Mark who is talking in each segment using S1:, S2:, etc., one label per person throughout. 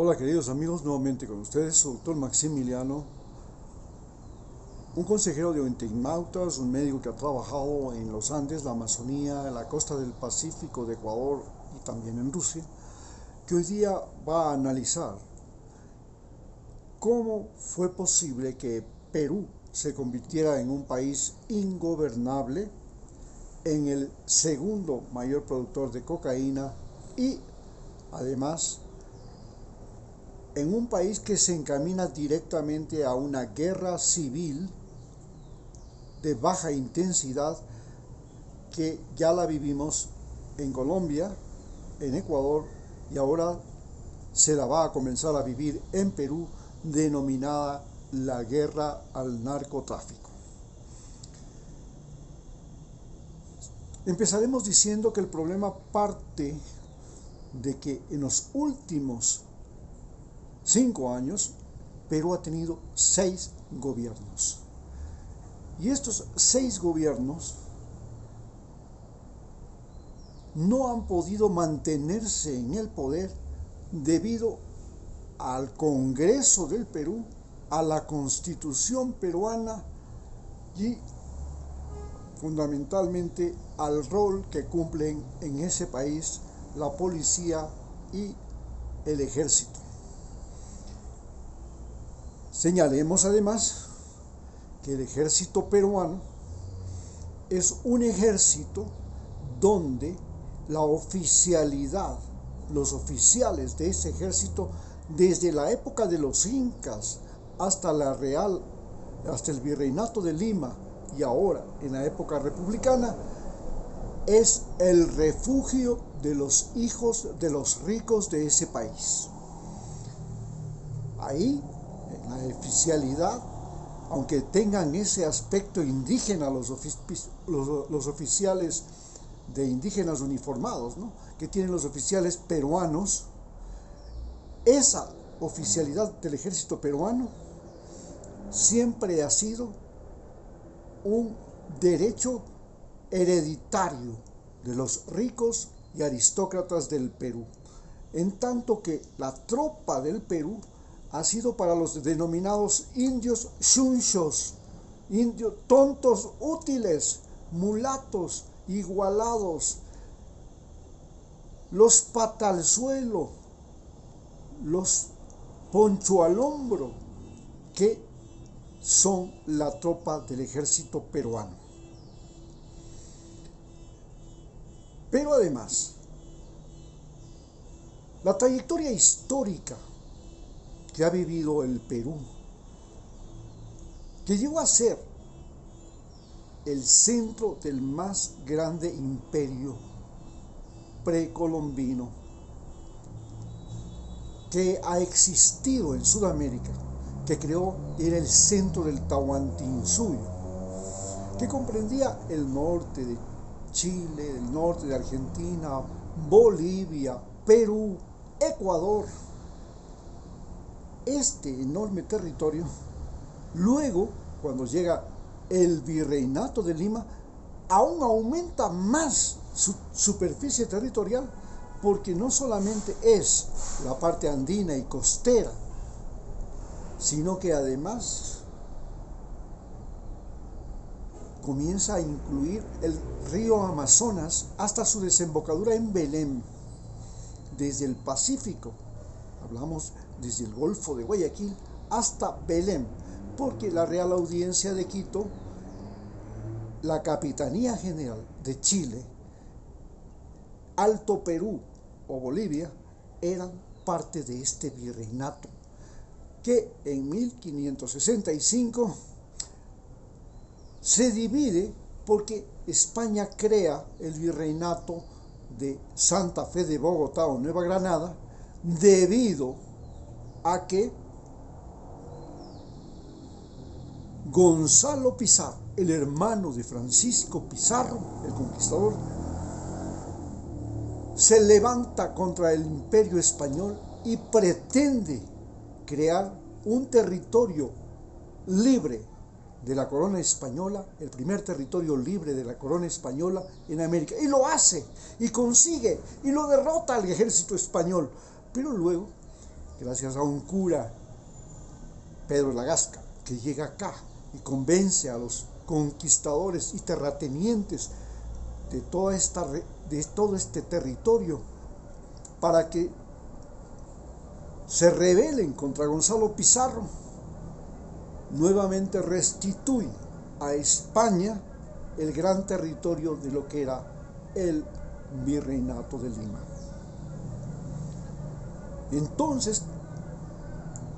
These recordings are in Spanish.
S1: Hola queridos amigos, nuevamente con ustedes, su doctor Maximiliano, un consejero de internautas, un médico que ha trabajado en los Andes, la Amazonía, en la costa del Pacífico de Ecuador y también en Rusia, que hoy día va a analizar cómo fue posible que Perú se convirtiera en un país ingobernable, en el segundo mayor productor de cocaína y además en un país que se encamina directamente a una guerra civil de baja intensidad que ya la vivimos en Colombia, en Ecuador y ahora se la va a comenzar a vivir en Perú, denominada la guerra al narcotráfico. Empezaremos diciendo que el problema parte de que en los últimos 5 años Perú ha tenido 6 gobiernos. Y estos 6 gobiernos no han podido mantenerse en el poder debido al Congreso del Perú, a la Constitución peruana y fundamentalmente al rol que cumplen en ese país la policía y el ejército. Señalemos además que el ejército peruano es un ejército donde la oficialidad, los oficiales de ese ejército, desde la época de los incas hasta hasta el virreinato de Lima y ahora en la época republicana, es el refugio de los hijos de los ricos de ese país. Ahí, en la oficialidad, aunque tengan ese aspecto indígena los oficiales de indígenas uniformados, ¿no?, que tienen los oficiales peruanos, esa oficialidad del ejército peruano siempre ha sido un derecho hereditario de los ricos y aristócratas del Perú, en tanto que la tropa del Perú ha sido para los denominados indios chunchos, indios tontos útiles, mulatos, igualados, los pata al suelo, los poncho al hombro, que son la tropa del ejército peruano. Pero además, la trayectoria histórica que ha vivido el Perú, que llegó a ser el centro del más grande imperio precolombino que ha existido en Sudamérica, que era el centro del Tahuantinsuyo, que comprendía el norte de Chile, el norte de Argentina, Bolivia, Perú, Ecuador. Este enorme territorio, luego, cuando llega el virreinato de Lima, aún aumenta más su superficie territorial, porque no solamente es la parte andina y costera, sino que además comienza a incluir el río Amazonas hasta su desembocadura en Belém, desde el Pacífico, hablamos desde el Golfo de Guayaquil hasta Belém, porque la Real Audiencia de Quito, la Capitanía General de Chile, Alto Perú o Bolivia eran parte de este virreinato, que en 1565 se divide porque España crea el virreinato de Santa Fe de Bogotá o Nueva Granada, debido a que Gonzalo Pizarro, el hermano de Francisco Pizarro, el conquistador, se levanta contra el imperio español y pretende crear un territorio libre de la corona española, el primer territorio libre de la corona española en América, y lo hace, y consigue, y lo derrota al ejército español. Pero luego gracias a un cura, Pedro Lagasca, que llega acá y convence a los conquistadores y terratenientes de todo este territorio para que se rebelen contra Gonzalo Pizarro. Nuevamente restituye a España el gran territorio de lo que era el Virreinato de Lima. Entonces,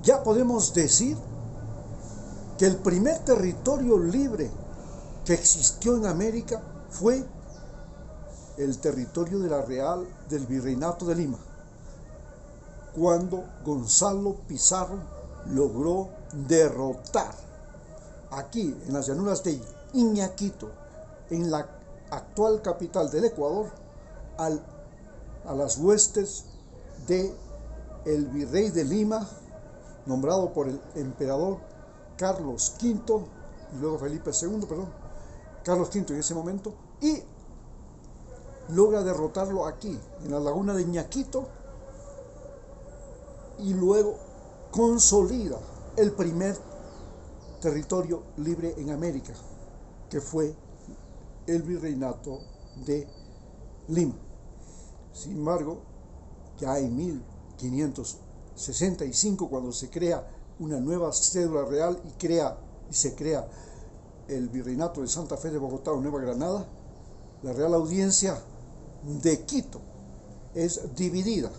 S1: ya podemos decir que el primer territorio libre que existió en América fue el territorio de la Real del Virreinato de Lima, cuando Gonzalo Pizarro logró derrotar aquí en las llanuras de Iñaquito, en la actual capital del Ecuador, a las huestes de el virrey de Lima, nombrado por el emperador Carlos V, y luego Felipe II, Carlos V en ese momento, y logra derrotarlo aquí, en la laguna de Iñaquito, y luego consolida el primer territorio libre en América, que fue el Virreinato de Lima. Sin embargo, ya en 1565, cuando se crea una nueva cédula real y se crea el Virreinato de Santa Fe de Bogotá o Nueva Granada, la Real Audiencia de Quito es dividida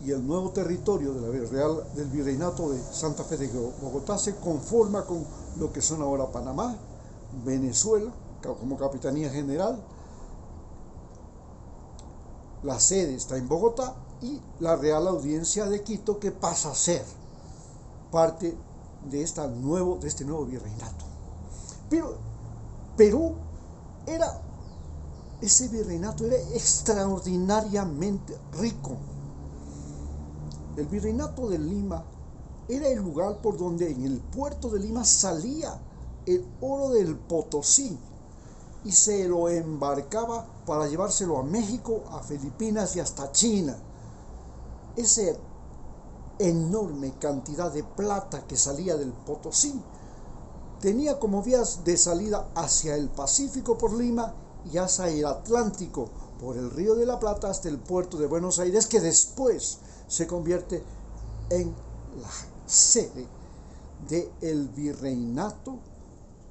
S1: y el nuevo territorio del Virreinato de Santa Fe de Bogotá se conforma con lo que son ahora Panamá, Venezuela, como Capitanía General. La sede está en Bogotá y la Real Audiencia de Quito, que pasa a ser parte de este nuevo virreinato. Pero Perú ese virreinato era extraordinariamente rico. El Virreinato de Lima era el lugar por donde en el puerto de Lima salía el oro del Potosí y se lo embarcaba para llevárselo a México, a Filipinas y hasta China. Esa enorme cantidad de plata que salía del Potosí tenía como vías de salida hacia el Pacífico por Lima y hacia el Atlántico por el Río de la Plata hasta el puerto de Buenos Aires, que después se convierte en la sede del Virreinato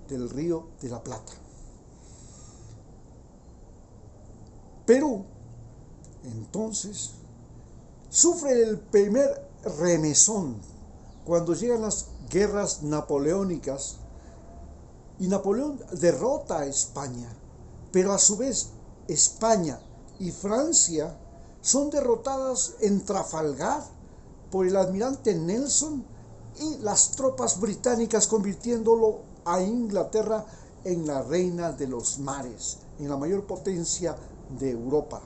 S1: del Río de la Plata. Perú, entonces, sufre el primer remesón cuando llegan las guerras napoleónicas y Napoleón derrota a España, pero a su vez España y Francia son derrotadas en Trafalgar por el almirante Nelson y las tropas británicas, convirtiéndolo a Inglaterra en la reina de los mares, en la mayor potencia de Europa.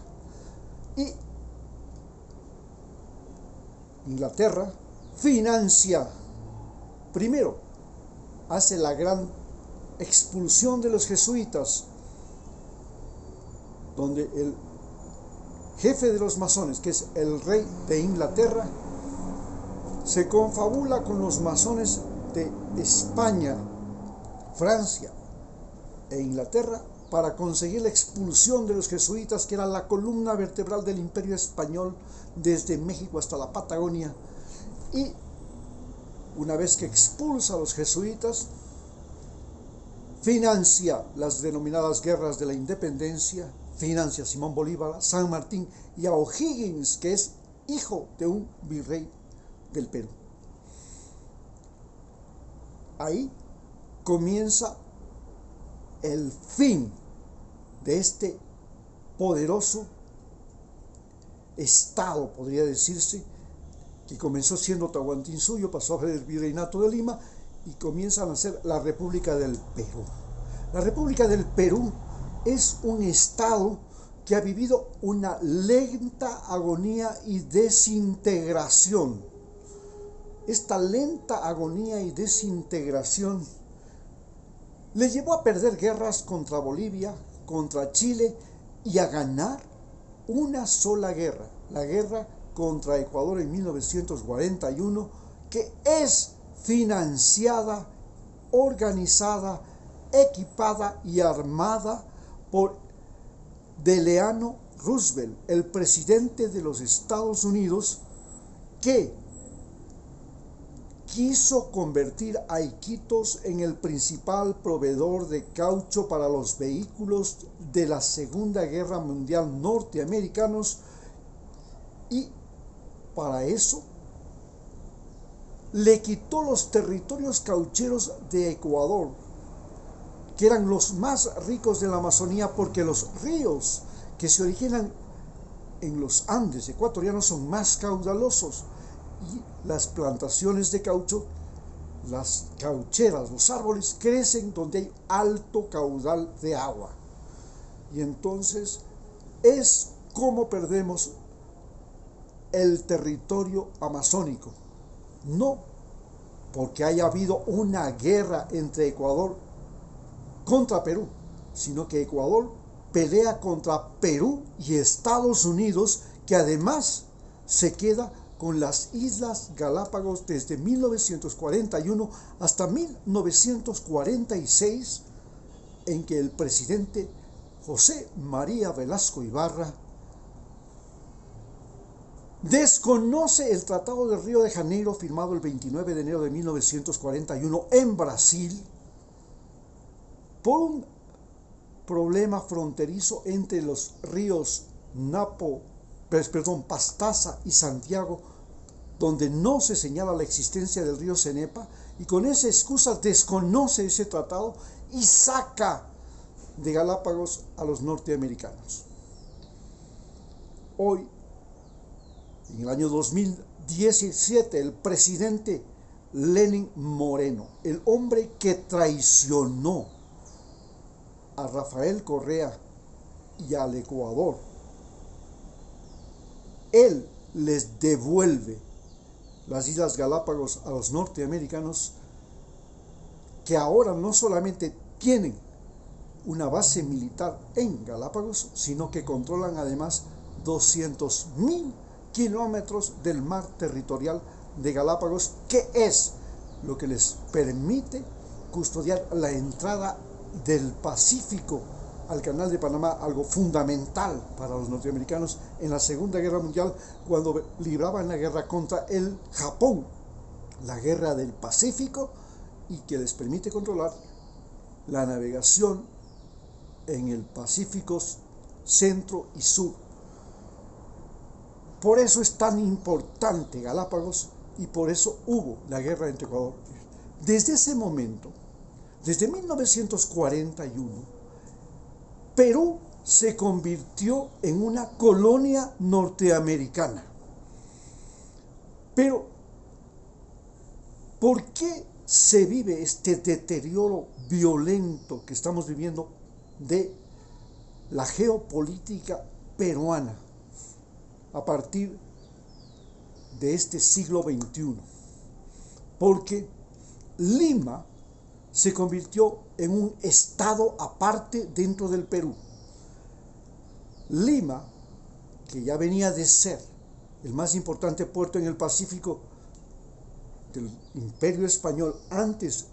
S1: Y Inglaterra financia, primero, hace la gran expulsión de los jesuitas, donde el jefe de los masones, que es el rey de Inglaterra, se confabula con los masones de España, Francia e Inglaterra para conseguir la expulsión de los jesuitas, que era la columna vertebral del imperio español desde México hasta la Patagonia. Y una vez que expulsa a los jesuitas, financia las denominadas guerras de la independencia, financia a Simón Bolívar, a San Martín y a O'Higgins, que es hijo de un virrey del Perú. Ahí comienza el fin de este poderoso estado, podría decirse, que comenzó siendo Tahuantinsuyo, pasó a ser el Virreinato de Lima y comienza a nacer la República del Perú. La República del Perú es un estado que ha vivido una lenta agonía y desintegración. Esta lenta agonía y desintegración le llevó a perder guerras contra Bolivia, contra Chile y a ganar una sola guerra, la guerra contra Ecuador en 1941, que es financiada, organizada, equipada y armada por Delano Roosevelt, el presidente de los Estados Unidos, que quiso convertir a Iquitos en el principal proveedor de caucho para los vehículos de la Segunda Guerra Mundial norteamericanos, y para eso le quitó los territorios caucheros de Ecuador, que eran los más ricos de la Amazonía, porque los ríos que se originan en los Andes ecuatorianos son más caudalosos, y las plantaciones de caucho, las caucheras, los árboles crecen donde hay alto caudal de agua. Y entonces es como perdemos el territorio amazónico. No porque haya habido una guerra entre Ecuador contra Perú, sino que Ecuador pelea contra Perú y Estados Unidos, que además se queda con las Islas Galápagos desde 1941 hasta 1946, en que el presidente José María Velasco Ibarra desconoce el Tratado de Río de Janeiro, firmado el 29 de enero de 1941 en Brasil, por un problema fronterizo entre los ríos Pastaza y Santiago, donde no se señala la existencia del río Cenepa, y con esa excusa desconoce ese tratado y saca de Galápagos a los norteamericanos. Hoy, en el año 2017, el presidente Lenín Moreno, el hombre que traicionó a Rafael Correa y al Ecuador, él les devuelve las Islas Galápagos a los norteamericanos, que ahora no solamente tienen una base militar en Galápagos, sino que controlan además 200.000 kilómetros del mar territorial de Galápagos, que es lo que les permite custodiar la entrada del Pacífico al Canal de Panamá, algo fundamental para los norteamericanos en la Segunda Guerra Mundial, cuando libraban la guerra contra el Japón, la guerra del Pacífico, y que les permite controlar la navegación en el Pacífico centro y sur. Por eso es tan importante Galápagos, y por eso hubo la guerra entre Ecuador. Desde ese momento, desde 1941, Perú se convirtió en una colonia norteamericana. Pero, ¿por qué se vive este deterioro violento que estamos viviendo de la geopolítica peruana a partir de este siglo XXI? Porque Lima se convirtió en un estado aparte dentro del Perú. Lima, que ya venía de ser el más importante puerto en el Pacífico del Imperio Español antes de